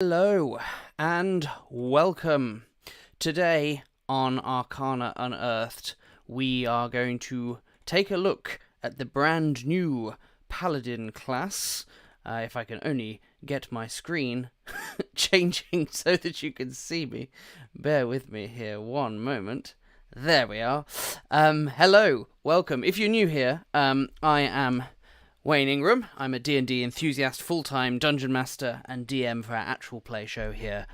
Hello and welcome. Today on Arcana Unearthed, we are going to take a look at the brand new Paladin class. If I can only get my screen changing so that you can see me. Bear with me here one moment. There we are. Hello, welcome. If you're new here, I am Wayne Ingram. I'm a D&D enthusiast, full-time dungeon master and DM for our actual play show here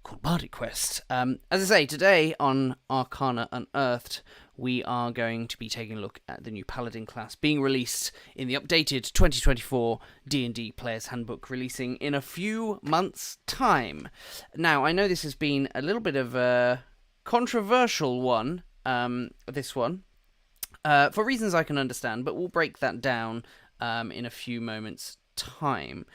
called Bardic Quest. As I say, today on Arcana Unearthed, we are going to be taking a look at the new Paladin class being released in the updated 2024 D&D Player's Handbook, releasing in a few months' time. Now, I know this has been a little bit of a controversial one, this one, for reasons I can understand, but we'll break that down in a few moments' time.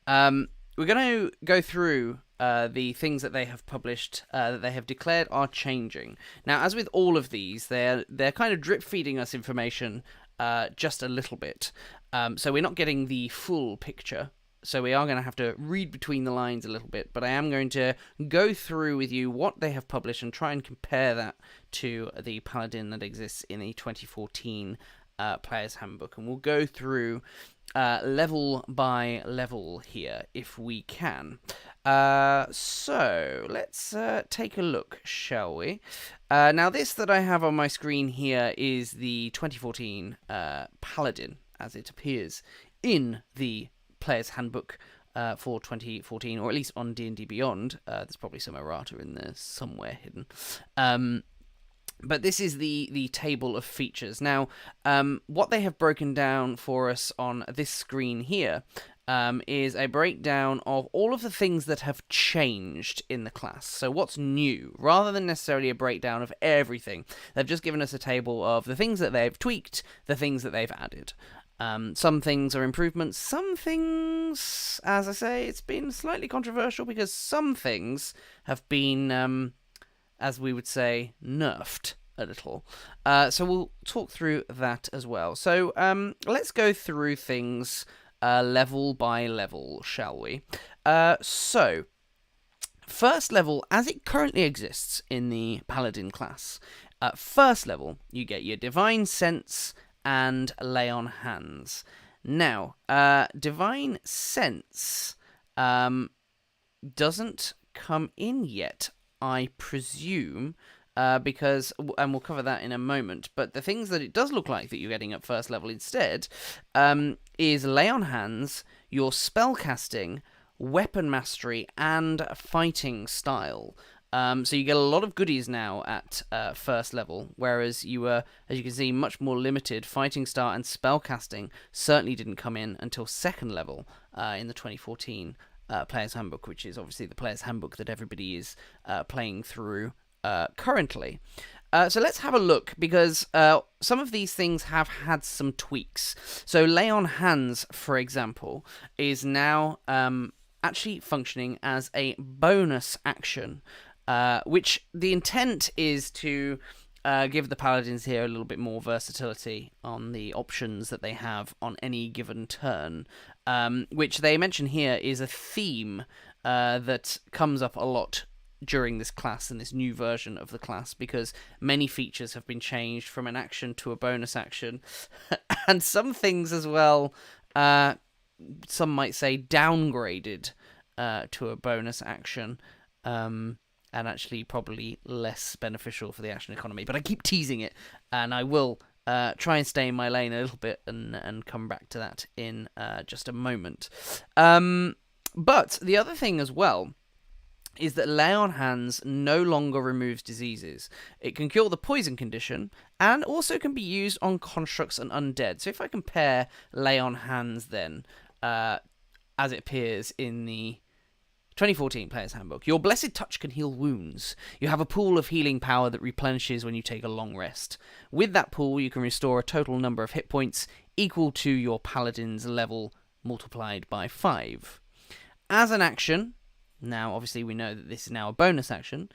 We're going to go through the things that they have published, that they have declared are changing. Now, as with all of these, they're kind of drip-feeding us information just a little bit. So we're not getting the full picture. So we are going to have to read between the lines a little bit, but I am going to go through with you what they have published and try and compare that to the Paladin that exists in the 2014 Player's Handbook, and we'll go through level by level here if we can. So let's take a look, shall we? Now, this that I have on my screen here is the 2014 Paladin, as it appears in the Player's Handbook for 2014, or at least on D&D Beyond. There's probably some errata in there somewhere hidden. But this is the table of features. Now, what they have broken down for us on this screen here is a breakdown of all of the things that have changed in the class. So what's new, rather than necessarily a breakdown of everything. They've just given us a table of the things that they've tweaked, the things that they've added. Some things are improvements, some things, as I say, it's been slightly controversial because some things have been, as we would say, nerfed a little. So we'll talk through that as well. So let's go through things level by level, shall we? So, first level, as it currently exists in the Paladin class, first level, you get your Divine Sense and Lay on Hands. Now, Divine Sense doesn't come in yet, I presume, because, and we'll cover that in a moment, but the things that it does look like that you're getting at first level instead is Lay on Hands, your Spellcasting, Weapon Mastery, and Fighting Style. So you get a lot of goodies now at first level, whereas you were, as you can see, much more limited. Fighting Style and Spellcasting certainly didn't come in until second level in the 2014 Player's Handbook, which is obviously the Player's Handbook that everybody is playing through currently. So let's have a look, because some of these things have had some tweaks. So Lay on Hands, for example, is now actually functioning as a bonus action, which the intent is to give the Paladins here a little bit more versatility on the options that they have on any given turn, which they mention here is a theme that comes up a lot during this class and this new version of the class, because many features have been changed from an action to a bonus action, and some things as well, some might say downgraded to a bonus action, and actually probably less beneficial for the action economy. But I keep teasing it, and I will try and stay in my lane a little bit and come back to that in just a moment. But the other thing as well is that Lay on Hands no longer removes diseases. It can cure the poison condition, and also can be used on constructs and undead. So if I compare Lay on Hands then, as it appears in the 2014 Player's Handbook, your Blessed Touch can heal wounds. You have a pool of healing power that replenishes when you take a long rest. With that pool, you can restore a total number of hit points equal to your Paladin's level multiplied by 5. As an action, now obviously we know that this is now a bonus action,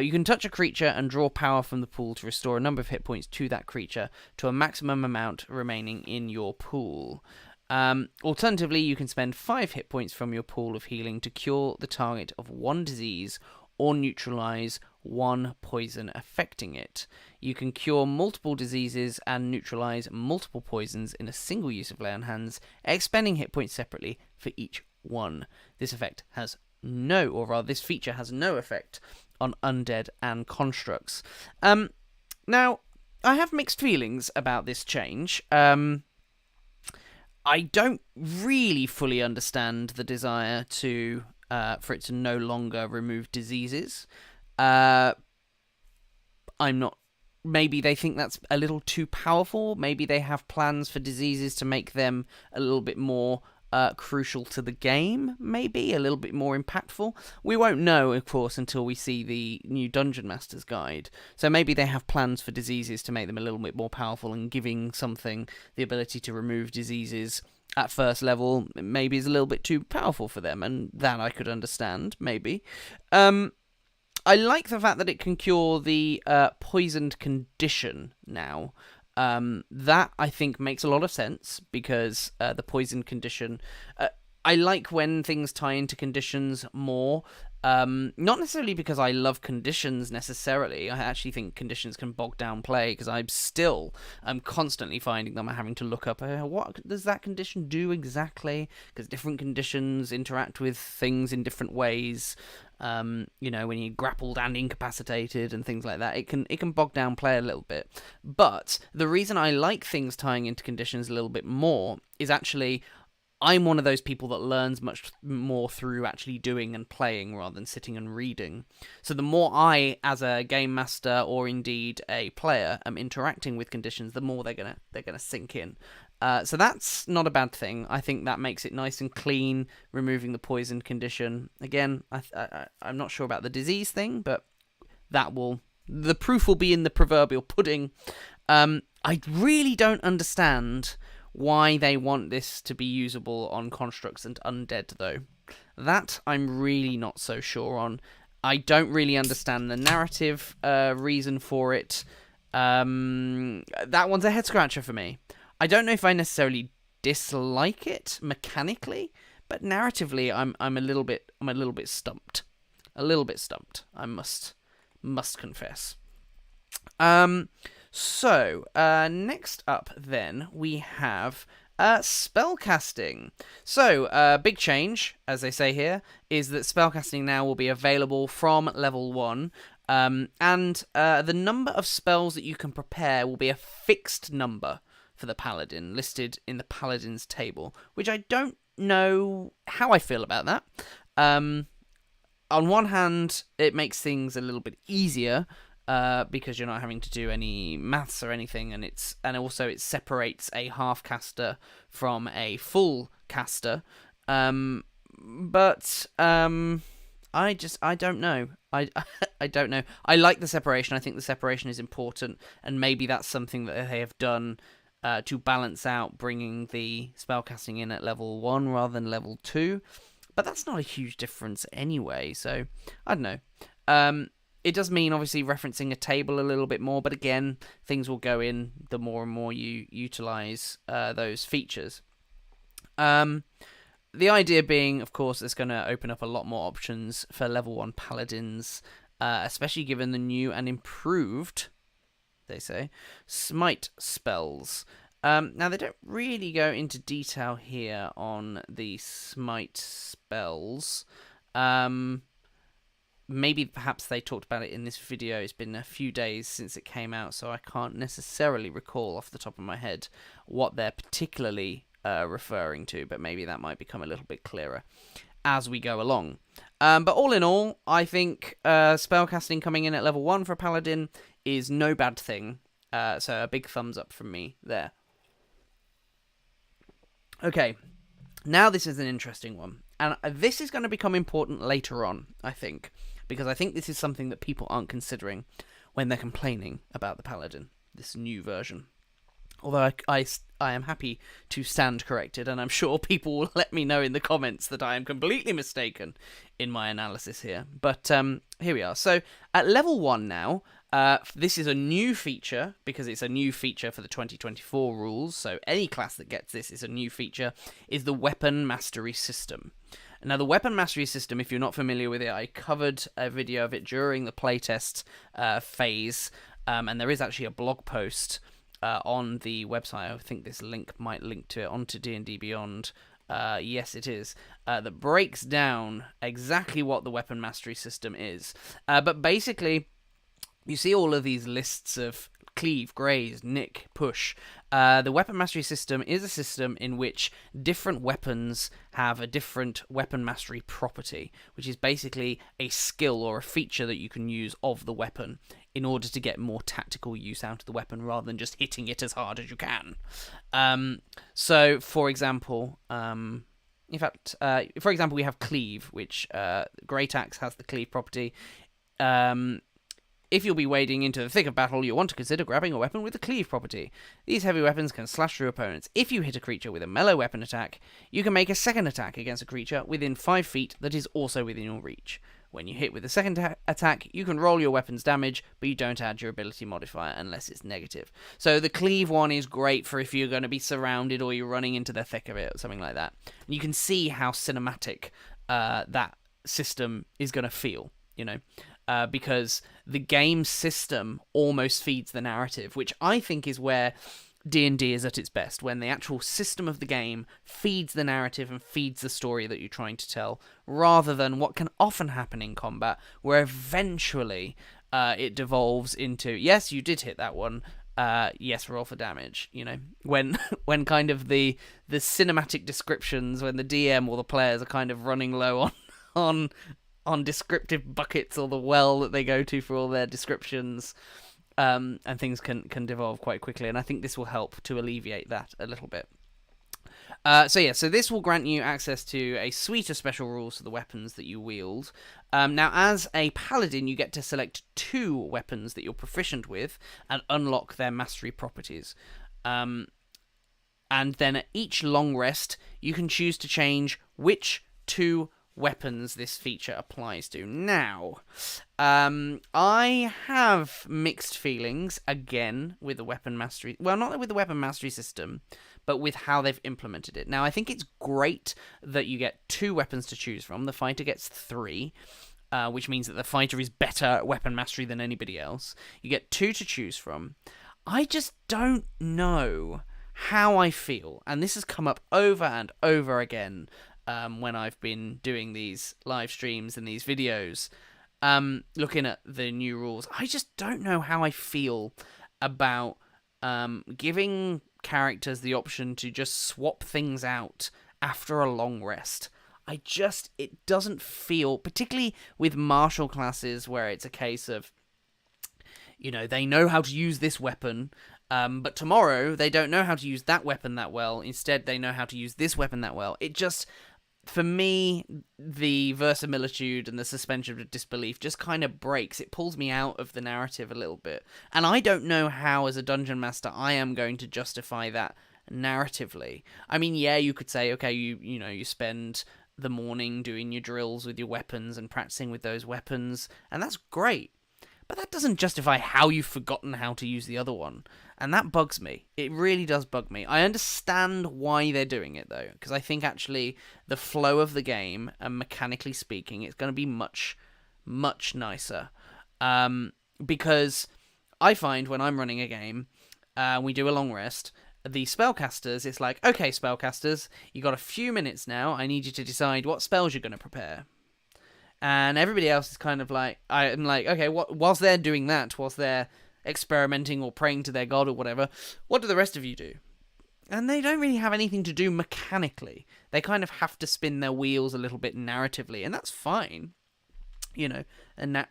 you can touch a creature and draw power from the pool to restore a number of hit points to that creature to a maximum amount remaining in your pool. Alternatively, you can spend 5 hit points from your pool of healing to cure the target of 1 disease or neutralize 1 poison affecting it. You can cure multiple diseases and neutralize multiple poisons in a single use of Lay on Hands, expending hit points separately for each one. This effect has no, or rather, this feature has no effect on undead and constructs. Now, I have mixed feelings about this change. I don't really fully understand the desire to for it to no longer remove diseases. I'm not. Maybe they think that's a little too powerful. Maybe they have plans for diseases to make them a little bit more crucial to the game, maybe a little bit more impactful. We won't know, of course, until we see the new Dungeon Master's Guide. So maybe they have plans for diseases to make them a little bit more powerful, and giving something the ability to remove diseases at first level maybe is a little bit too powerful for them, and that I could understand, maybe. I like the fact that it can cure the poisoned condition now. That, I think, makes a lot of sense, because the poison condition... I like when things tie into conditions more. Not necessarily because I love conditions, necessarily. I actually think conditions can bog down play, because I'm constantly finding them having to look up, what does that condition do exactly? Because different conditions interact with things in different ways. When you're grappled and incapacitated and things like that, it can bog down play a little bit. But the reason I like things tying into conditions a little bit more is actually I'm one of those people that learns much more through actually doing and playing rather than sitting and reading. So the more I, as a game master or indeed a player, am interacting with conditions, the more they're gonna sink in. So that's not a bad thing. I think that makes it nice and clean, removing the poison condition. Again, I'm not sure about the disease thing, but the proof will be in the proverbial pudding. I really don't understand why they want this to be usable on constructs and undead, though. That I'm really not so sure on. I don't really understand the narrative reason for it. That one's a head scratcher for me. I don't know if I necessarily dislike it mechanically, but narratively, I'm a little bit stumped. A little bit stumped. I must confess. So, next up then, we have spellcasting. So, big change, as they say here, is that spellcasting now will be available from level 1, and the number of spells that you can prepare will be a fixed number for the Paladin, listed in the Paladin's table, which I don't know how I feel about that. On one hand, it makes things a little bit easier, because you're not having to do any maths or anything, and also it separates a half caster from a full caster. But I don't know. I don't know. I like the separation. I think the separation is important, and maybe that's something that they have done to balance out bringing the spellcasting in at level 1 rather than level 2. But that's not a huge difference anyway, so I don't know. It does mean, obviously, referencing a table a little bit more, but again, things will go in the more and more you utilize those features. The idea being, of course, it's going to open up a lot more options for level 1 paladins, especially given the new and improved, they say, smite spells. Now, they don't really go into detail here on the smite spells. Maybe perhaps they talked about it in this video. It's been a few days since it came out, so I can't necessarily recall off the top of my head what they're particularly referring to, but maybe that might become a little bit clearer as we go along. But all in all, I think spellcasting coming in at level 1 for Paladin is no bad thing, so a big thumbs up from me there. Okay, now this is an interesting one, and this is going to become important later on, I think, because I think this is something that people aren't considering when they're complaining about the Paladin, this new version. Although I am happy to stand corrected, and I'm sure people will let me know in the comments that I am completely mistaken in my analysis here. But here we are. So at level 1 now, This is a new feature because it's a new feature for the 2024 rules. So any class that gets this is a new feature. Is the weapon mastery system. Now, the weapon mastery system, if you're not familiar with it, I covered a video of it during the playtest phase, and there is actually a blog post on the website. I think this link might link to it onto D&D Beyond. Yes, it is. That breaks down exactly what the weapon mastery system is. But basically, you see all of these lists of cleave, graze, nick, push. The weapon mastery system is a system in which different weapons have a different weapon mastery property, which is basically a skill or a feature that you can use of the weapon in order to get more tactical use out of the weapon rather than just hitting it as hard as you can. So, for example, we have cleave, which Great Axe has the cleave property. If you'll be wading into the thick of battle, you'll want to consider grabbing a weapon with the cleave property. These heavy weapons can slash through opponents. If you hit a creature with a melee weapon attack, you can make a second attack against a creature within 5 feet that is also within your reach. When you hit with the second attack, you can roll your weapon's damage, but you don't add your ability modifier unless it's negative. So the cleave one is great for if you're going to be surrounded or you're running into the thick of it or something like that. And you can see how cinematic that system is going to feel, because the game system almost feeds the narrative, which I think is where D&D is at its best, when the actual system of the game feeds the narrative and feeds the story that you're trying to tell, rather than what can often happen in combat, where eventually it devolves into, yes, you did hit that one, yes, roll for damage, when kind of the cinematic descriptions, when the DM or the players are kind of running low on descriptive buckets or the well that they go to for all their descriptions, and things can devolve quite quickly, and I think this will help to alleviate that a little bit. So this will grant you access to a suite of special rules for the weapons that you wield. Now, as a paladin, you get to select 2 weapons that you're proficient with and unlock their mastery properties. And then at each long rest, you can choose to change which 2 weapons this feature applies to. Now, I have mixed feelings, again, with the weapon mastery... Well, not with the weapon mastery system, but with how they've implemented it. Now, I think it's great that you get 2 weapons to choose from. The fighter gets 3, which means that the fighter is better at weapon mastery than anybody else. You get 2 to choose from. I just don't know how I feel, and this has come up over and over again when I've been doing these live streams and these videos, looking at the new rules. I just don't know how I feel about giving characters the option to just swap things out after a long rest. It doesn't feel, particularly with martial classes where it's a case of, they know how to use this weapon, but tomorrow they don't know how to use that weapon that well. Instead, they know how to use this weapon that well. It just... For me, the verisimilitude and the suspension of disbelief just kind of breaks. It pulls me out of the narrative a little bit. And I don't know how, as a dungeon master, I am going to justify that narratively. I mean, yeah, you could say, okay, you spend the morning doing your drills with your weapons and practicing with those weapons, and that's great. But that doesn't justify how you've forgotten how to use the other one. And that bugs me. It really does bug me. I understand why they're doing it, though, because I think actually the flow of the game, and mechanically speaking, it's going to be much, much nicer. Because I find when I'm running a game, we do a long rest, the spellcasters, it's like, okay, spellcasters, you got a few minutes now. I need you to decide what spells you're going to prepare. And everybody else is kind of like, I'm like, okay, whilst they're doing that, whilst they're experimenting or praying to their god or whatever, what do the rest of you do? And they don't really have anything to do mechanically. They kind of have to spin their wheels a little bit narratively, and that's fine. A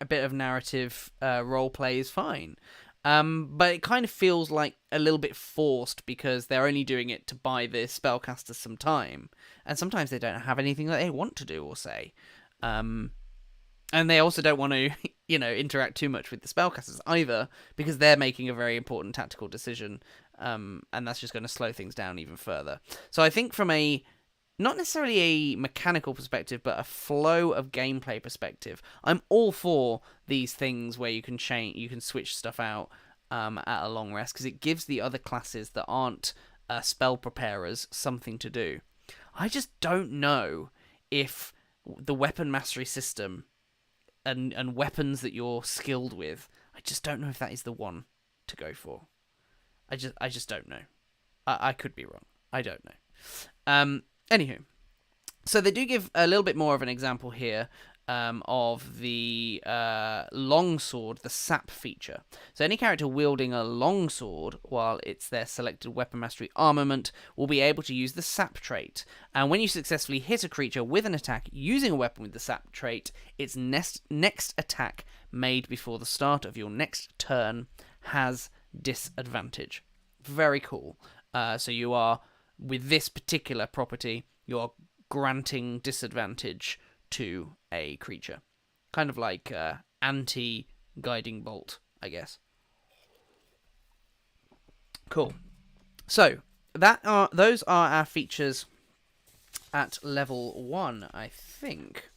bit of narrative role play is fine. But it kind of feels like a little bit forced because they're only doing it to buy the spellcasters some time. And sometimes they don't have anything that they want to do or say. And they also don't want to, interact too much with the spellcasters either, because they're making a very important tactical decision, and that's just going to slow things down even further. So I think from a not necessarily a mechanical perspective, but a flow of gameplay perspective, I'm all for these things where you can switch stuff out at a long rest, because it gives the other classes that aren't spell preparers something to do. I just don't know if the weapon mastery system and weapons that you're skilled with, I just don't know if that is the one to go for. I just don't know. I could be wrong. I don't know. Anywho, so they do give a little bit more of an example here of the longsword, the sap feature. So any character wielding a longsword while it's their selected weapon mastery armament will be able to use the sap trait. And when you successfully hit a creature with an attack using a weapon with the sap trait, its next attack made before the start of your next turn has disadvantage. Very cool. So you are, with this particular property, you're granting disadvantage to a creature. Kind of like anti-guiding bolt, I guess. Cool. So, those are our features at level 1, I think.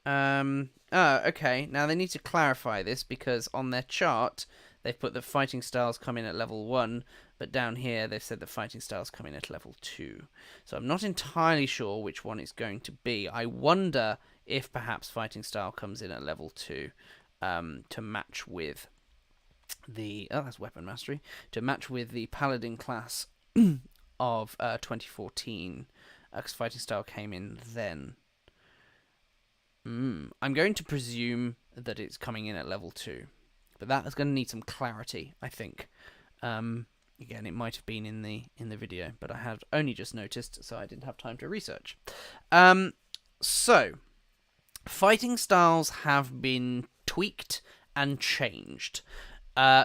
Okay. Now they need to clarify this, because on their chart, they've put the fighting styles come in at level 1, but down here they've said the fighting styles come in at level 2. So I'm not entirely sure which one it's going to be. I wonder if perhaps fighting style comes in at level 2 to match with the... Oh, that's weapon mastery. To match with the Paladin class of 2014, because fighting style came in then. I'm going to presume that it's coming in at level 2. But that is going to need some clarity, I think. Again, it might have been in the video, but I had only just noticed, so I didn't have time to research. So, fighting styles have been tweaked and changed.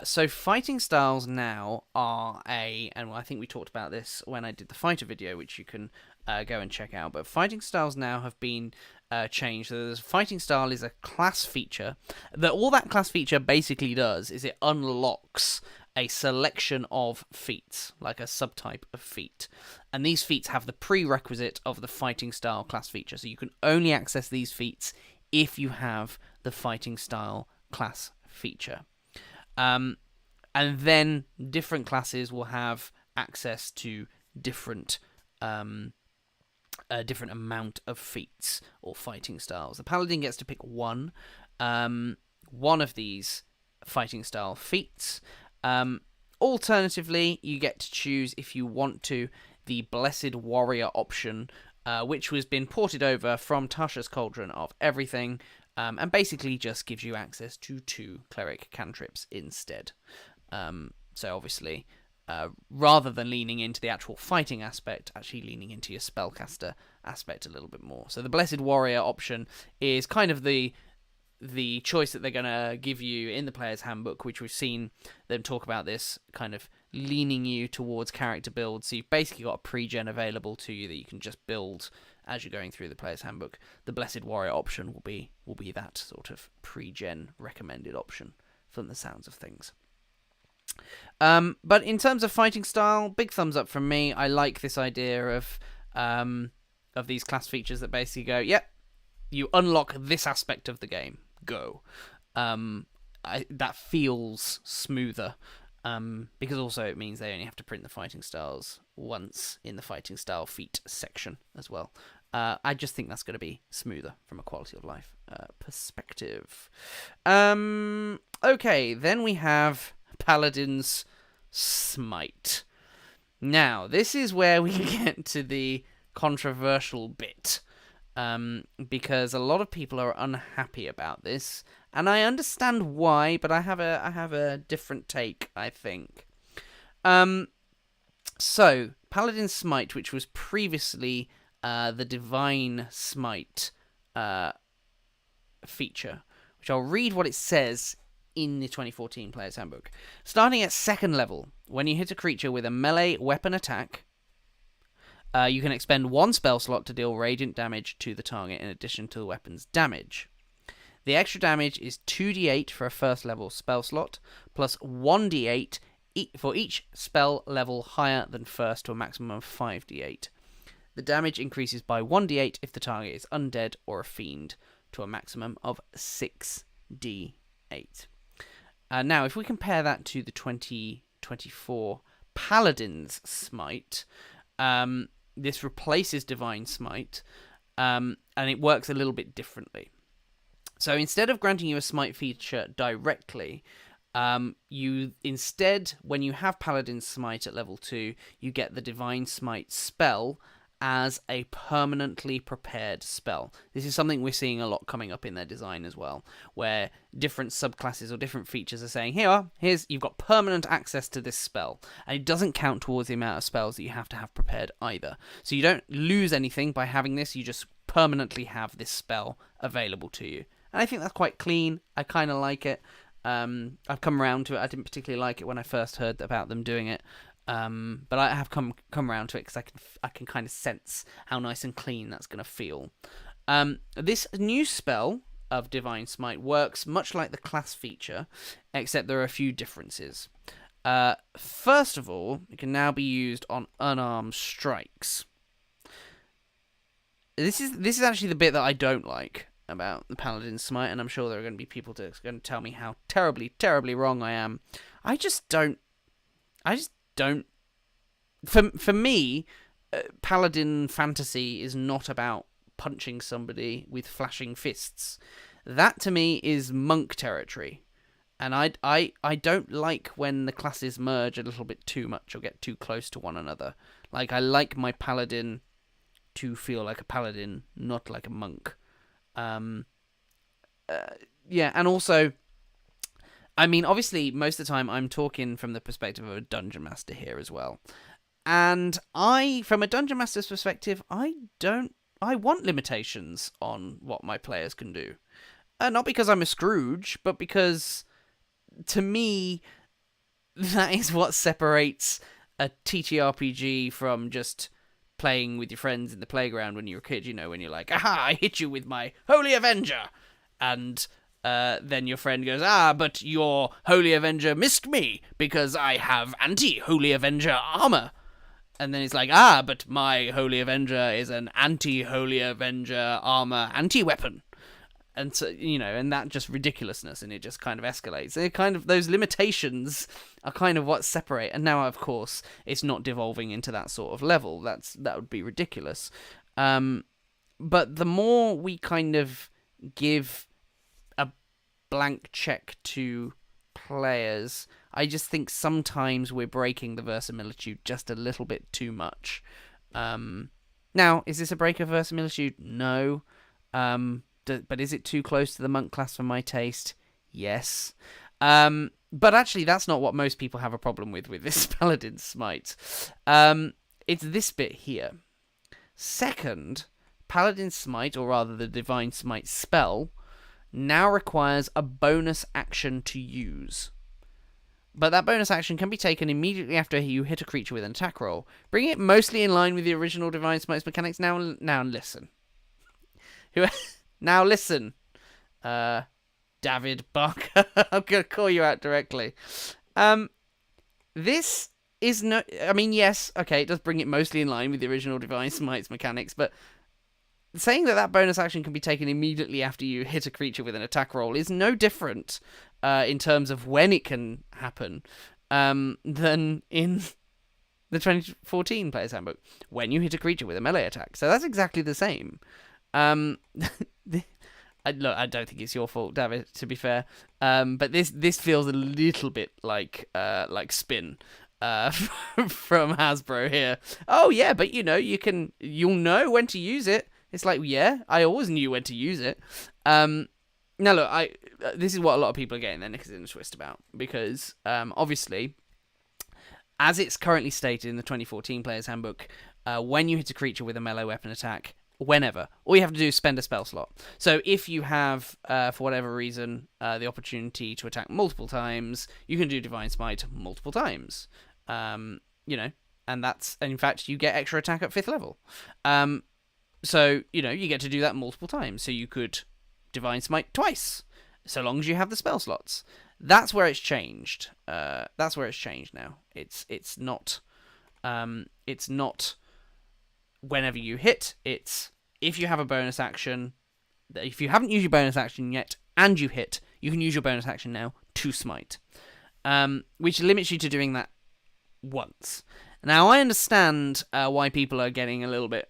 So fighting styles now are and I think we talked about this when I did the fighter video, which you can go and check out. But fighting styles now have been changed. So the fighting style is a class feature. All that class feature basically does is it unlocks a selection of feats, like a subtype of feat. And these feats have the prerequisite of the fighting style class feature. So you can only access these feats if you have the fighting style class feature. And then different classes will have access to different a different amount of feats or fighting styles. The Paladin gets to pick one of these fighting style feats. Alternatively, you get to choose, if you want to, the Blessed Warrior option, which has been ported over from Tasha's Cauldron of Everything, and basically just gives you access to 2 cleric cantrips instead. So obviously, rather than leaning into the actual fighting aspect, actually leaning into your spellcaster aspect a little bit more. So the Blessed Warrior option is kind of the choice that they're going to give you in the player's handbook, which we've seen them talk about, this kind of leaning you towards character build. So you've basically got a pre-gen available to you that you can just build as you're going through the player's handbook. The Blessed Warrior option will be that sort of pre-gen recommended option from the sounds of things. But in terms of fighting style, big thumbs up from me. I like this idea of these class features that basically go, yep, you unlock this aspect of the game. Go. That feels smoother, because also it means they only have to print the fighting styles once in the fighting style feat section as well. I just think that's going to be smoother from a quality of life perspective. Okay, then we have Paladin's Smite. Now, this is where we get to the controversial bit. Because a lot of people are unhappy about this, and I understand why, but I have a different take, I think. So Paladin Smite, which was previously the Divine Smite feature, which I'll read what it says in the 2014 Player's Handbook. Starting at 2nd level, when you hit a creature with a melee weapon attack, you can expend 1 spell slot to deal radiant damage to the target in addition to the weapon's damage. The extra damage is 2d8 for a 1st level spell slot, plus 1d8 for each spell level higher than 1st to a maximum of 5d8. The damage increases by 1d8 if the target is undead or a fiend, to a maximum of 6d8. Now, if we compare that to the 2024 Paladin's Smite, this replaces Divine Smite, and it works a little bit differently. So instead of granting you a Smite feature directly, you instead, when you have Paladin's Smite at level 2, you get the Divine Smite spell as a permanently prepared spell. This is something we're seeing a lot coming up in their design as well, where different subclasses or different features are saying, you've got permanent access to this spell, and it doesn't count towards the amount of spells that you have to have prepared either. So you don't lose anything by having this, you just permanently have this spell available to you. And I think that's quite clean. I kind of like it. I've come around to it. I didn't particularly like it when I first heard about them doing it. But I have come around to it because I can kind of sense how nice and clean that's going to feel. This new spell of Divine Smite works much like the class feature, except there are a few differences. First of all, it can now be used on unarmed strikes. This is actually the bit that I don't like about the Paladin Smite, and I'm sure there are going to be people that's going to tell me how terribly, terribly wrong I am. I just don't. For me, Paladin fantasy is not about punching somebody with flashing fists. That to me is monk territory, and I don't like when the classes merge a little bit too much or get too close to one another. Like, I like my Paladin to feel like a Paladin, not like a monk. Yeah, and also, I mean, obviously, most of the time I'm talking from the perspective of a Dungeon Master here as well. And from a Dungeon Master's perspective, I want limitations on what my players can do. Not because I'm a Scrooge, but because, to me, that is what separates a TTRPG from just playing with your friends in the playground when you were a kid, when you're like, aha, I hit you with my Holy Avenger, and then your friend goes, but your Holy Avenger missed me because I have anti-Holy Avenger armor. And then it's like, but my Holy Avenger is an anti-Holy Avenger armor anti-weapon. And so, and that just ridiculousness, and it just kind of escalates. And those limitations are kind of what separate. And now, of course, it's not devolving into that sort of level. That would be ridiculous. But the more we kind of give a blank check to players, I just think sometimes we're breaking the verisimilitude just a little bit too much. Now, is this a break of verisimilitude? No. But is it too close to the monk class for my taste? Yes. But actually, that's not what most people have a problem with this Paladin Smite. It's this bit here. Second, Paladin Smite, or rather the Divine Smite spell, now requires a bonus action to use. But that bonus action can be taken immediately after you hit a creature with an attack roll, bringing it mostly in line with the original Divine Smite's mechanics. Now listen. Now listen, David Barker. I'm going to call you out directly. This is no... I mean, yes, okay, it does bring it mostly in line with the original Divine Smite's mechanics, but saying that bonus action can be taken immediately after you hit a creature with an attack roll is no different in terms of when it can happen than in the 2014 Player's Handbook, when you hit a creature with a melee attack. So that's exactly the same. Look, I don't think it's your fault, David, to be fair. But this feels a little bit like spin from Hasbro here. Oh yeah, but you'll know when to use it. It's like, yeah, I always knew when to use it. Now look, this is what a lot of people are getting their knickers in a twist about, because obviously, as it's currently stated in the 2014 Player's Handbook, when you hit a creature with a melee weapon attack, whenever, all you have to do is spend a spell slot. So if you have, for whatever reason, the opportunity to attack multiple times, you can do Divine Smite multiple times. And in fact, you get extra attack at 5th level. So, you get to do that multiple times. So you could Divine Smite twice, so long as you have the spell slots. That's where it's changed. That's where it's changed now. It's not whenever you hit, it's if you have a bonus action, if you haven't used your bonus action yet and you hit, you can use your bonus action now to smite, which limits you to doing that once. Now, I understand why people are getting a little bit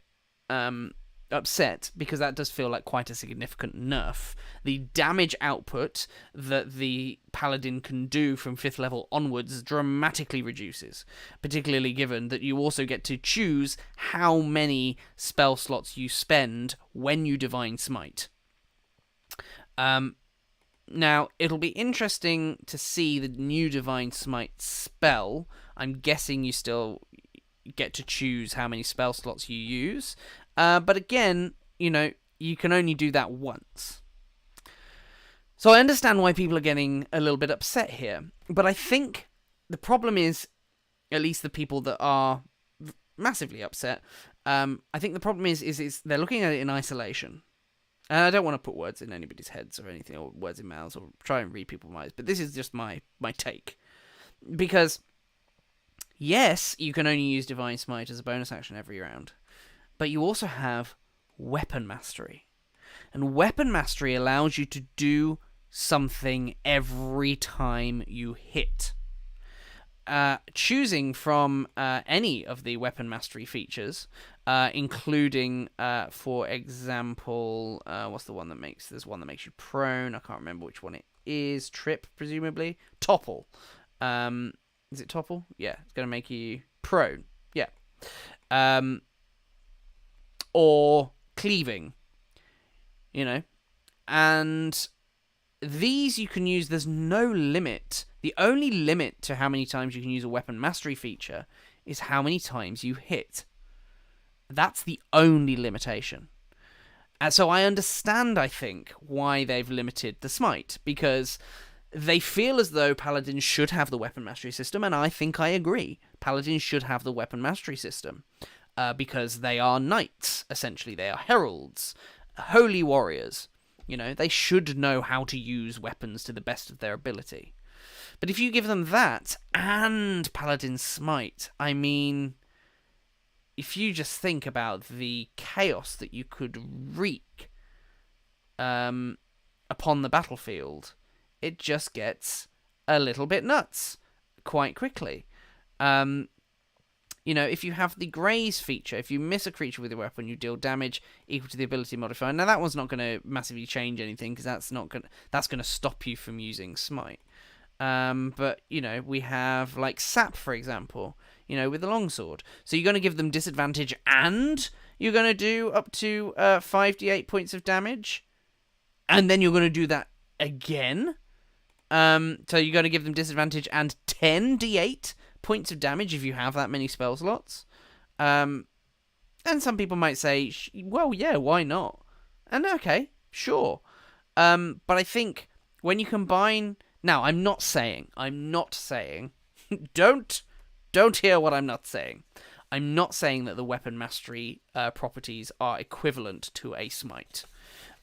upset, because that does feel like quite a significant nerf. The damage output that the Paladin can do from 5th level onwards dramatically reduces, particularly given that you also get to choose how many spell slots you spend when you Divine Smite. Now, it'll be interesting to see the new Divine Smite spell. I'm guessing you still get to choose how many spell slots you use. But again, you can only do that once. So I understand why people are getting a little bit upset here. But I think the problem is, at least the people that are massively upset, I think the problem is they're looking at it in isolation. And I don't want to put words in anybody's heads or anything, or words in mouths, or try and read people's minds, but this is just my take. Because, yes, you can only use Divine Smite as a bonus action every round, but you also have Weapon Mastery. And Weapon Mastery allows you to do something every time you hit. Choosing from any of the Weapon Mastery features, including, for example, what's the one that makes... There's one that makes you prone. I can't remember which one it is. Trip, presumably. Topple. Is it Topple? Yeah, it's going to make you prone. Yeah. Or Cleaving. And these you can use... There's no limit. The only limit to how many times you can use a Weapon Mastery feature is how many times you hit. That's the only limitation. And so I understand, I think, why they've limited the Smite, because they feel as though Paladins should have the Weapon Mastery system, and I think I agree. Paladins should have the Weapon Mastery system, because they are knights, essentially. They are heralds, holy warriors. They should know how to use weapons to the best of their ability. But if you give them that and Paladin Smite, I mean, if you just think about the chaos that you could wreak upon the battlefield, it just gets a little bit nuts quite quickly. If you have the graze feature, if you miss a creature with your weapon, you deal damage equal to the ability modifier. Now, that one's not going to massively change anything, because that's going to stop you from using Smite. But, we have, like, Sap, for example, with the longsword. So you're going to give them disadvantage, and you're going to do up to 5d8 points of damage, and then you're going to do that again. So you're going to give them disadvantage and 10d8 points of damage if you have that many spell slots. And some people might say, well, yeah, why not? And okay, sure. But I think when you combine... Now, I'm not saying, don't hear what I'm not saying. I'm not saying that the Weapon Mastery properties are equivalent to a Smite.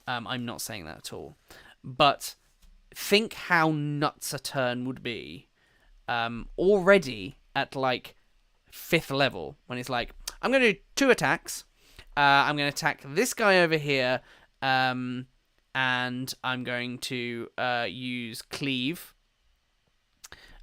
I'm not saying that at all. But think how nuts a turn would be already at, like, 5th level, when it's like, I'm going to do 2 attacks. I'm going to attack this guy over here, and I'm going to use Cleave.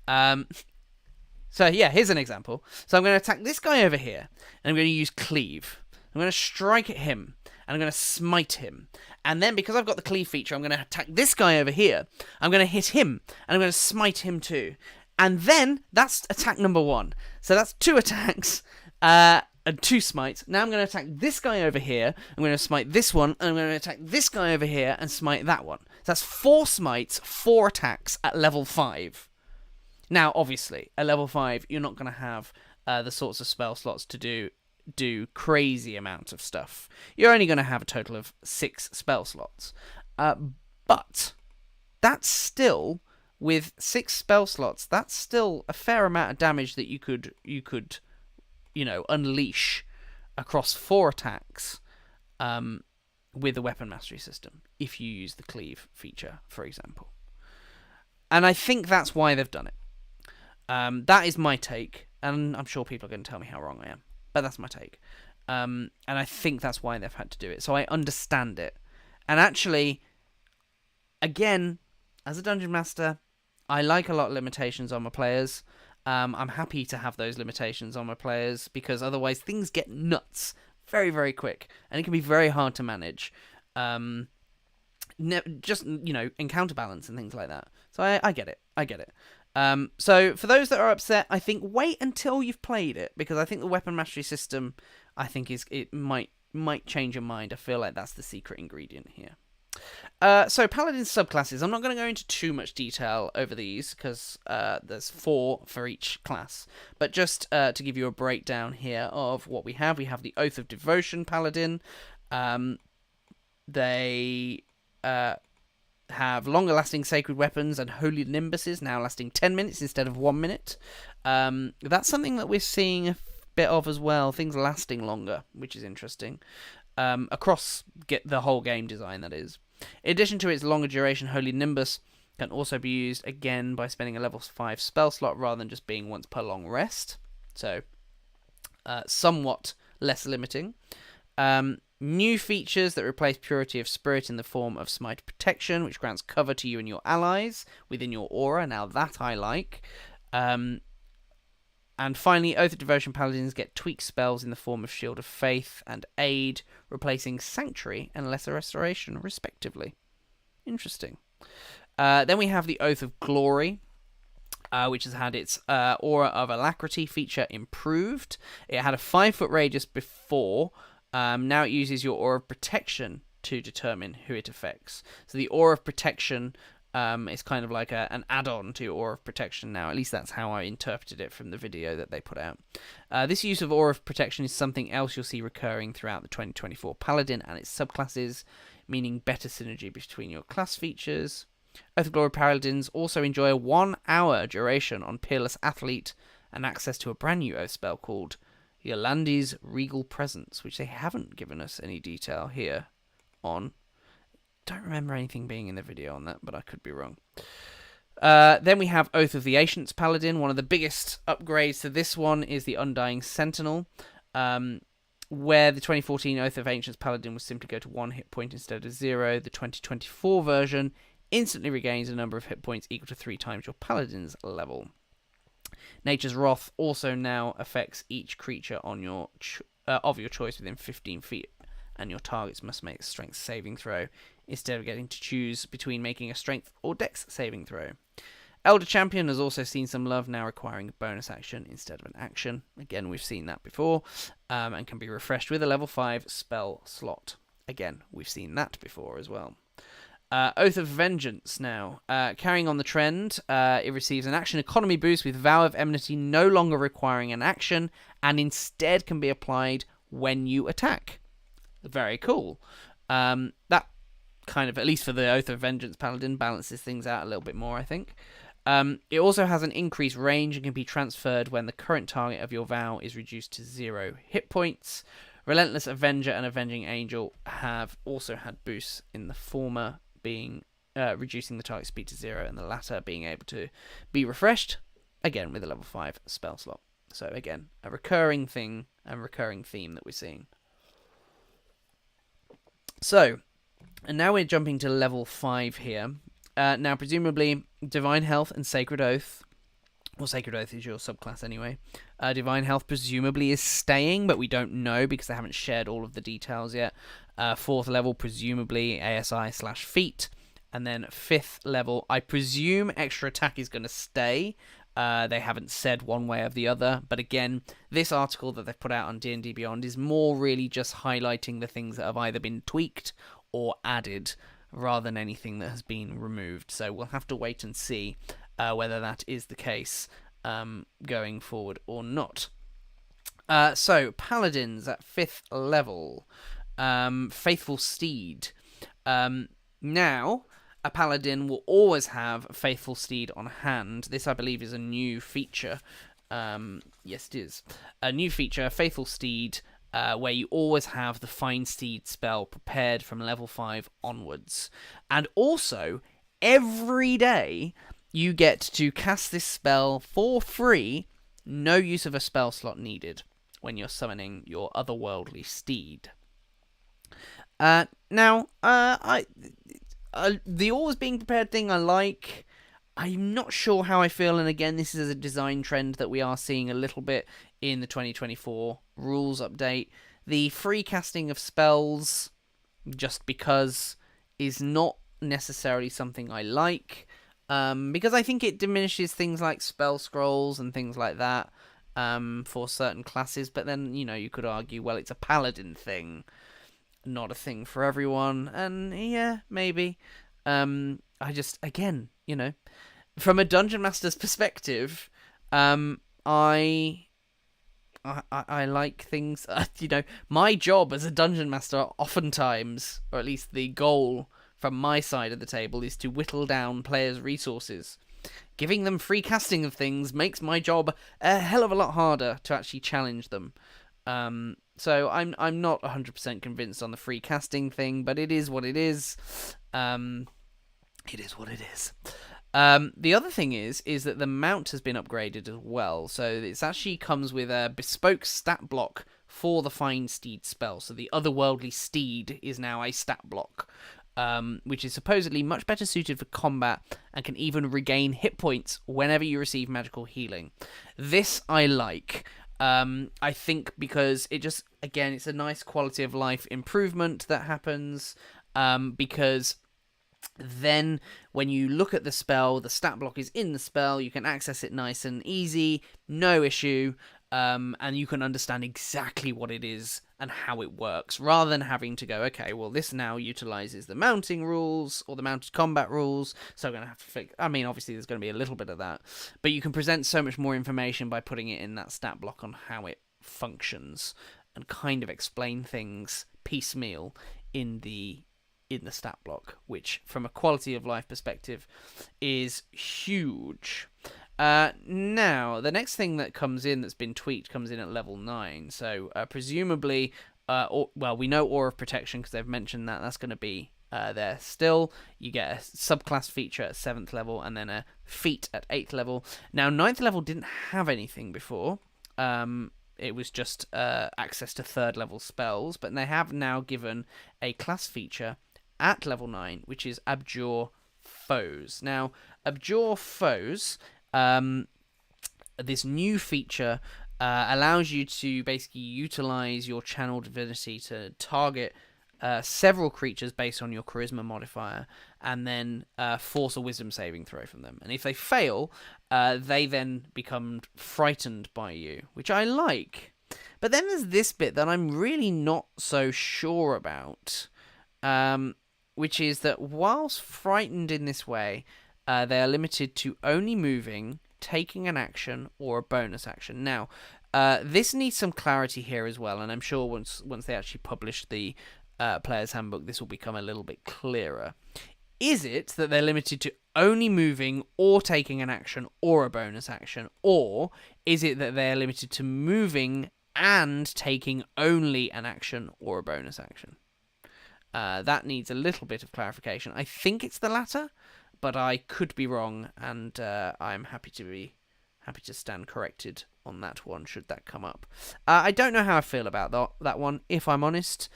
So, yeah, here's an example. So I'm going to attack this guy over here, and I'm going to use Cleave. I'm going to strike at him, and I'm going to smite him. And then, because I've got the Cleave feature, I'm going to attack this guy over here. I'm going to hit him, and I'm going to smite him too. And then, that's attack number 1. So that's 2 attacks, and 2 smites. Now I'm going to attack this guy over here. I'm going to smite this one, and I'm going to attack this guy over here and smite that one. So that's 4 smites, 4 attacks at level 5. Now, obviously, at level 5, you're not going to have the sorts of spell slots to do crazy amounts of stuff. You're only going to have a total of 6 spell slots. But that's still, with 6 spell slots, that's still a fair amount of damage that you could unleash across 4 attacks with the Weapon Mastery system, if you use the Cleave feature, for example. And I think that's why they've done it. That is my take, and I'm sure people are going to tell me how wrong I am, but that's my take. And I think that's why they've had to do it. So I understand it. And actually, again, as a dungeon master, I like a lot of limitations on my players. I'm happy to have those limitations on my players because otherwise things get nuts very, very quick, and it can be very hard to manage. Just, in counterbalance and things like that. So I get it. I get it. So for those that are upset, I think wait until you've played it, because I think the weapon mastery system, I think it might change your mind. I feel like that's the secret ingredient here. So Paladin subclasses. I'm not going to go into too much detail over these because there's 4 for each class. But just to give you a breakdown here of what we have the Oath of Devotion Paladin. They have longer-lasting sacred weapons and holy nimbuses, now lasting 10 minutes instead of 1 minute. That's something that we're seeing a bit of as well. Things lasting longer, which is interesting. Across the whole game design, that is. In addition to its longer duration, Holy Nimbus can also be used again by spending a level 5 spell slot rather than just being once per long rest. So, somewhat less limiting. New features that replace Purity of Spirit in the form of Smite Protection, which grants cover to you and your allies within your aura. Now that I like. And finally, Oath of Devotion Paladins get tweaked spells in the form of Shield of Faith and Aid, replacing Sanctuary and Lesser Restoration, respectively. Interesting. Then we have the Oath of Glory, which has had its Aura of Alacrity feature improved. It had a 5-foot radius before. Now it uses your Aura of Protection to determine who it affects. So the Aura of Protection is kind of like an add-on to Aura of Protection now. At least that's how I interpreted it from the video that they put out. This use of Aura of Protection is something else you'll see recurring throughout the 2024 Paladin and its subclasses, meaning better synergy between your class features. Oath of Glory Paladins also enjoy a 1-hour duration on Peerless Athlete and access to a brand new Oath spell called Yolandi's Regal Presence, which they haven't given us any detail here on. Don't remember anything being in the video on that, but I could be wrong. Then we have Oath of the Ancients Paladin. One of the biggest upgrades to this one is the Undying Sentinel, where the 2014 Oath of Ancients Paladin was simply go to 1 hit point instead of 0. The 2024 version instantly regains a number of hit points equal to 3 times your Paladin's level. Nature's Wrath also now affects each creature on your of your choice within 15 feet, and your targets must make a strength saving throw instead of getting to choose between making a strength or dex saving throw. Elder Champion has also seen some love, now requiring a bonus action instead of an action. Again, we've seen that before, and can be refreshed with a level 5 spell slot. Again, we've seen that before as well. Oath of Vengeance now. Carrying on the trend, it receives an action economy boost with Vow of Enmity no longer requiring an action, and instead can be applied when you attack. Very cool. That kind of, at least for the Oath of Vengeance Paladin, balances things out a little bit more, I think. It also has an increased range and can be transferred when the current target of your vow is reduced to 0 hit points. Relentless Avenger and Avenging Angel have also had boosts, in the former being reducing the target speed to 0 and the latter being able to be refreshed, again with a level 5 spell slot. So again, a recurring thing and recurring theme that we're seeing. So, and now we're jumping to level 5 here. Now, presumably, Divine Health and Sacred Oath, well, Sacred Oath is your subclass anyway. Divine Health presumably is staying, but we don't know because they haven't shared all of the details yet. 4th level, presumably ASI/feat. And then 5th level, I presume extra attack is going to stay. They haven't said one way or the other. But again, this article that they've put out on D&D Beyond is more really just highlighting the things that have either been tweaked or added, rather than anything that has been removed. So we'll have to wait and see whether that is the case going forward or not. So, Paladins at 5th level. Faithful Steed. Now, a Paladin will always have Faithful Steed on hand. This, I believe, is a new feature. Yes, it is. A new feature, Faithful Steed, where you always have the Find Steed spell prepared from level 5 onwards. And also, every day, you get to cast this spell for free, no use of a spell slot needed. when you're summoning your otherworldly steed. Now, the always being prepared thing I like. I'm not sure how I feel, and again, this is a design trend that we are seeing a little bit in the 2024 rules update. The free casting of spells, just because, is not necessarily something I like, because I think it diminishes things like spell scrolls and things like that for certain classes, but then, you could argue, well, it's a Paladin thing, not a thing for everyone, and yeah, maybe. I just, again, from a dungeon master's perspective, I like things. My job as a dungeon master, oftentimes, or at least the goal from my side of the table, is to whittle down players' resources. Giving them free casting of things makes my job a hell of a lot harder to actually challenge them. So I'm not 100% convinced on the free casting thing, but it is what it is. It is what it is. The other thing is that the mount has been upgraded as well. So it actually comes with a bespoke stat block for the Find Steed spell. So the otherworldly steed is now a stat block, which is supposedly much better suited for combat and can even regain hit points whenever you receive magical healing. This I like. I think because it just, again, it's a nice quality of life improvement that happens, because then when you look at the spell, the stat block is in the spell, you can access it nice and easy, no issue, and you can understand exactly what it is and how it works, rather than having to go, okay, well, this now utilizes the mounting rules or the mounted combat rules, so I'm going to have to fix. I mean, obviously there's going to be a little bit of that, but you can present so much more information by putting it in that stat block on how it functions and kind of explain things piecemeal in the stat block, which from a quality of life perspective is huge. Now, the next thing that comes in that's been tweaked comes in at level 9. So presumably, we know Aura of Protection because they've mentioned that. That's going to be there still. You get a subclass feature at 7th level and then a feat at 8th level. Now, 9th level didn't have anything before. It was just access to 3rd level spells, but they have now given a class feature at level 9, which is Abjure Foes. Now, Abjure Foes, this new feature allows you to basically utilize your channel divinity to target several creatures based on your charisma modifier, and then force a wisdom saving throw from them. And if they fail, they then become frightened by you, which I like. But then there's this bit that I'm really not so sure about, which is that whilst frightened in this way, they are limited to only moving, taking an action, or a bonus action. Now, this needs some clarity here as well, and I'm sure once they actually publish the Player's Handbook, this will become a little bit clearer. Is it that they're limited to only moving or taking an action or a bonus action, or is it that they're limited to moving and taking only an action or a bonus action? That needs a little bit of clarification. I think it's the latter, but I could be wrong, and I'm happy to stand corrected on that one should that come up. I don't know how I feel about that one, if I'm honest.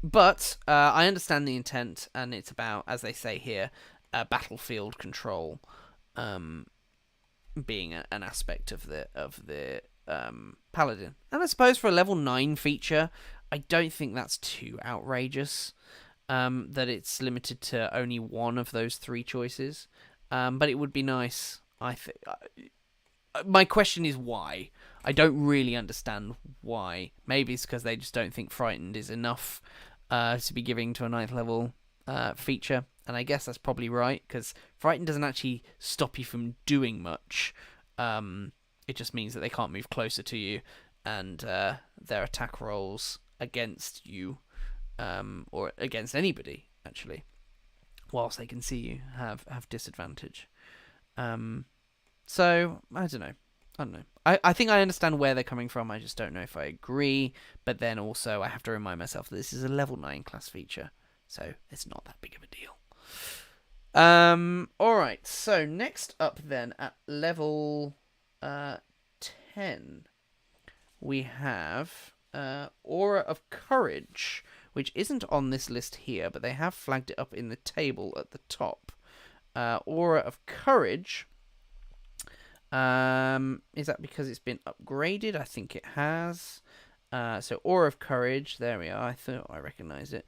But I understand the intent, and it's about, as they say here, battlefield control being an aspect of the Paladin. And I suppose for a level 9 feature, I don't think that's too outrageous, that it's limited to only one of those 3 choices. But it would be nice, I think. My question is why. I don't really understand why. Maybe it's because they just don't think Frightened is enough to be giving to a 9th level feature. And I guess that's probably right, because Frightened doesn't actually stop you from doing much. It just means that they can't move closer to you, and their attack rolls against you, or against anybody, actually, whilst they can see you, have disadvantage. So, I don't know. I think I understand where they're coming from. I just don't know if I agree. But then also, I have to remind myself that this is a level 9 class feature, so it's not that big of a deal. Alright, so next up then, at level 10, we have Aura of Courage, which isn't on this list here, but they have flagged it up in the table at the top. Aura of Courage. Is that because it's been upgraded? I think it has. So Aura of Courage, there we are. I thought I recognised it.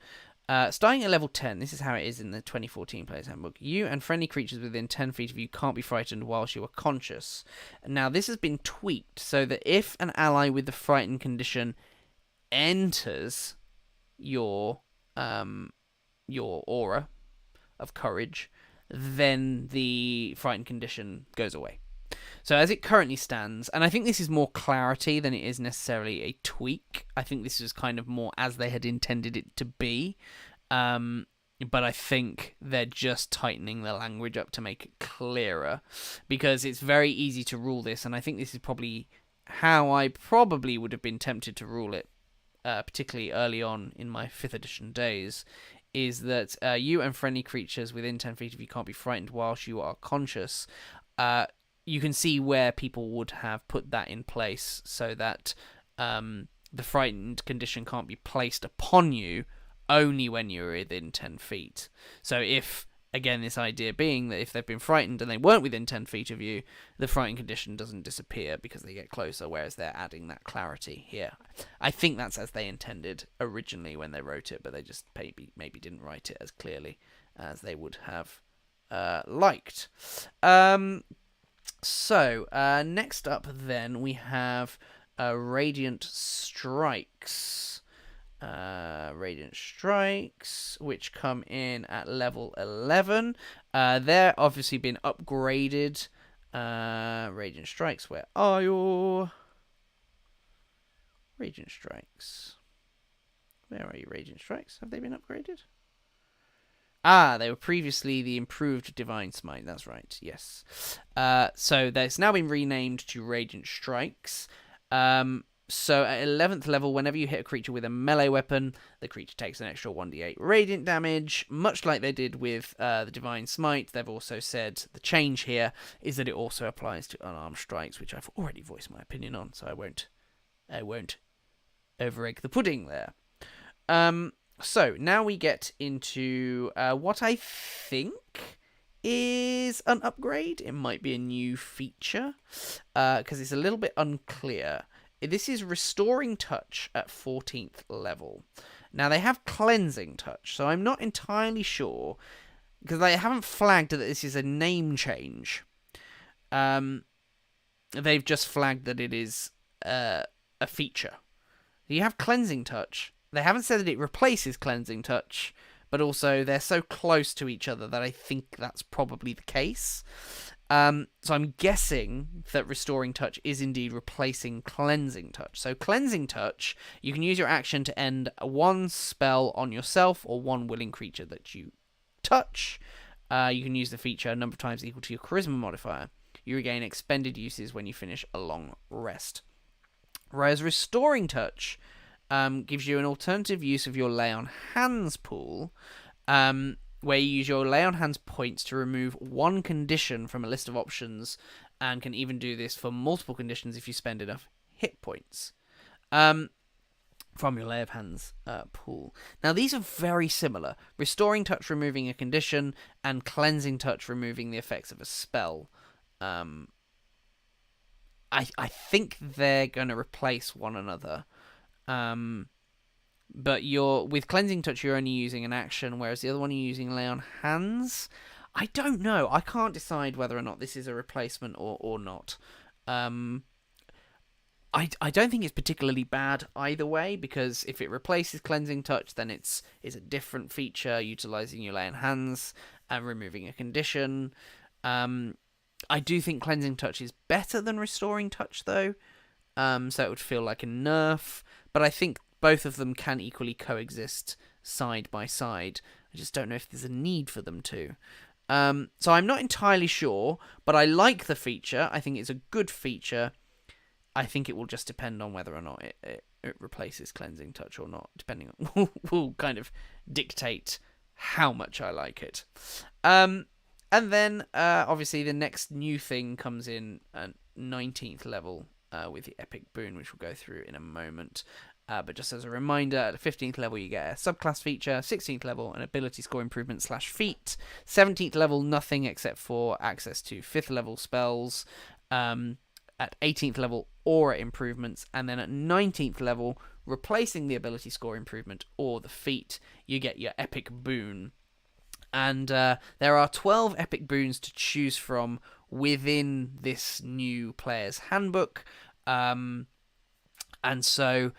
Starting at level 10, this is how it is in the 2014 Player's Handbook. You and friendly creatures within 10 feet of you can't be frightened whilst you are conscious. Now, this has been tweaked so that if an ally with the frightened condition enters your Aura of Courage, then the frightened condition goes away. So as it currently stands, and I think this is more clarity than it is necessarily a tweak. I think this is kind of more as they had intended it to be. But I think they're just tightening the language up to make it clearer. Because it's very easy to rule this, and I think this is probably how I probably would have been tempted to rule it, particularly early on in my 5th edition days, is that you and friendly creatures within 10 feet of you can't be frightened whilst you are conscious. You can see where people would have put that in place so that the frightened condition can't be placed upon you only when you're within 10 feet. So if, again, this idea being that if they've been frightened and they weren't within 10 feet of you, the frightened condition doesn't disappear because they get closer, whereas they're adding that clarity here. I think that's as they intended originally when they wrote it, but they just maybe didn't write it as clearly as they would have liked. So, next up then we have Radiant Strikes. Radiant Strikes, which come in at level 11. They're obviously been upgraded. Radiant Strikes, where are you? Radiant Strikes. Where are you, Radiant Strikes? Have they been upgraded? They were previously the improved Divine Smite. That's right, yes. So it's now been renamed to Radiant Strikes. So at 11th level, whenever you hit a creature with a melee weapon, the creature takes an extra 1d8 radiant damage, much like they did with the Divine Smite. They've also said the change here is that it also applies to unarmed strikes, which I've already voiced my opinion on, so I won't over-egg the pudding there. So now we get into what I think is an upgrade. It might be a new feature because it's a little bit unclear. This is Restoring Touch at 14th level. Now, they have Cleansing Touch, so I'm not entirely sure, because they haven't flagged that this is a name change. They've just flagged that it is a feature. You have Cleansing Touch. They haven't said that it replaces Cleansing Touch, but also they're so close to each other that I think that's probably the case. So I'm guessing that Restoring Touch is indeed replacing Cleansing Touch. So Cleansing Touch, you can use your action to end one spell on yourself or one willing creature that you touch. You can use the feature a number of times equal to your Charisma modifier. You regain expended uses when you finish a long rest. Whereas Restoring Touch gives you an alternative use of your Lay on Hands pool, where you use your Lay on Hands points to remove one condition from a list of options, and can even do this for multiple conditions if you spend enough hit points from your Lay of Hands pool. Now, these are very similar. Restoring Touch removing a condition, and Cleansing Touch removing the effects of a spell. I think they're going to replace one another. But with Cleansing Touch, you're only using an action, whereas the other one you're using Lay on Hands. I don't know. I can't decide whether or not this is a replacement or not. I don't think it's particularly bad either way, because if it replaces Cleansing Touch, then it's a different feature, utilising your Lay on Hands and removing a condition. I do think Cleansing Touch is better than Restoring Touch, though. So it would feel like a nerf. But I think both of them can equally coexist side by side. I just don't know if there's a need for them to. So I'm not entirely sure, but I like the feature. I think it's a good feature. I think it will just depend on whether or not it replaces Cleansing Touch or not, depending on will kind of dictate how much I like it. And then, obviously, the next new thing comes in at 19th level. with the epic boon, which we'll go through in a moment. But just as a reminder, at the 15th level you get a subclass feature, 16th level an ability score improvement / feat, 17th level nothing except for access to 5th level spells, at 18th level aura improvements, and then at 19th level, replacing the ability score improvement or the feat, you get your epic boon. And there are 12 epic boons to choose from within this new player's handbook. And so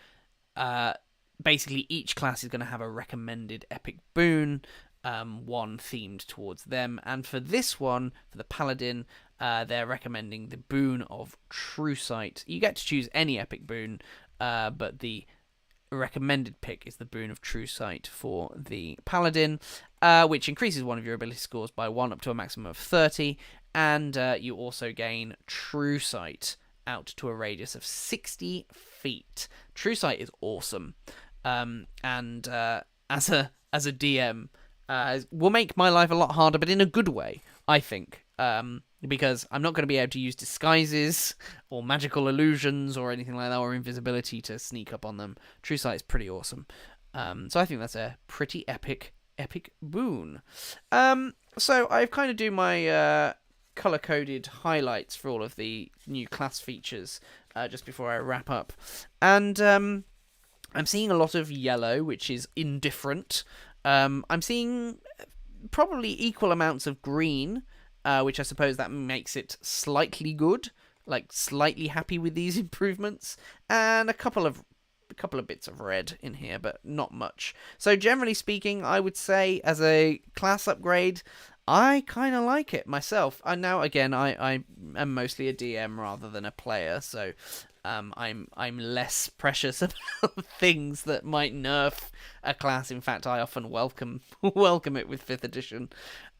basically each class is going to have a recommended epic boon, one themed towards them. And for this one, for the Paladin, they're recommending the boon of True Sight. You get to choose any epic boon, but the recommended pick is the boon of True Sight for the Paladin, which increases one of your ability scores by 1 up to a maximum of 30, and you also gain True Sight out to a radius of 60 feet. True Sight is awesome, and as a DM, will make my life a lot harder, but in a good way, I think. Because I'm not going to be able to use disguises or magical illusions or anything like that, or invisibility to sneak up on them. True Sight is pretty awesome. So I think that's a pretty epic boon. So I've kind of do my color-coded highlights for all of the new class features just before I wrap up. And I'm seeing a lot of yellow, which is indifferent. I'm seeing probably equal amounts of green, which I suppose that makes it slightly good, like slightly happy with these improvements, and a couple of bits of red in here, but not much. So generally speaking, I would say as a class upgrade, I kind of like it myself. And now again, I am mostly a DM rather than a player, so I'm less precious about things that might nerf a class. In fact, I often welcome it with 5th edition.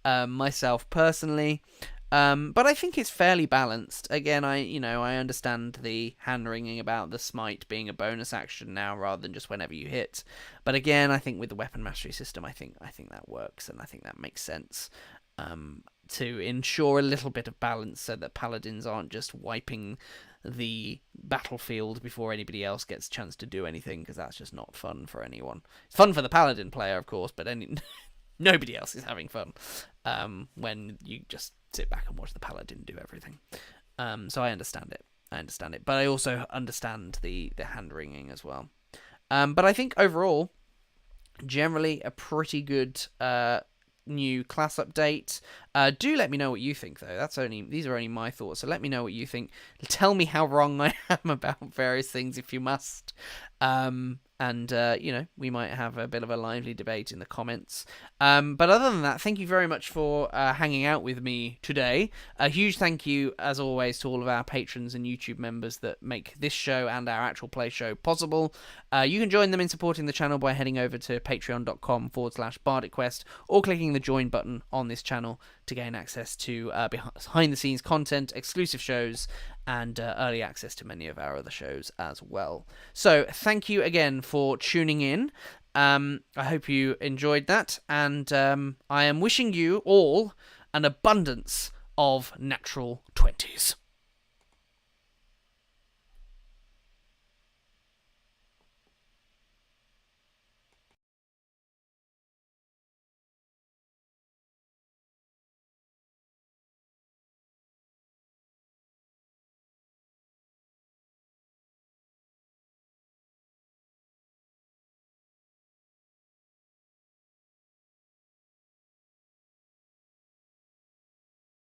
Myself personally, but I think it's fairly balanced. Again, I understand the hand-wringing about the smite being a bonus action now rather than just whenever you hit. But again, I think with the weapon mastery system, I think that works, and I think that makes sense to ensure a little bit of balance so that paladins aren't just wiping the battlefield before anybody else gets a chance to do anything, because that's just not fun for anyone. It's fun for the paladin player, of course, but nobody else is having fun when you just sit back and watch the paladin do everything. So I understand it, but I also understand the hand-wringing as well. But I think overall, generally a pretty good new class update. Do let me know what you think, though. These are only my thoughts, so let me know what you think. Tell me how wrong I am about various things if you must. And we might have a bit of a lively debate in the comments. But other than that, thank you very much for hanging out with me today. A huge thank you, as always, to all of our patrons and YouTube members that make this show and our actual play show possible. You can join them in supporting the channel by heading over to patreon.com/BardicQuest or clicking the join button on this channel to gain access to behind-the-scenes content, exclusive shows, and early access to many of our other shows as well. So thank you again for tuning in. I hope you enjoyed that, and I am wishing you all an abundance of natural 20s.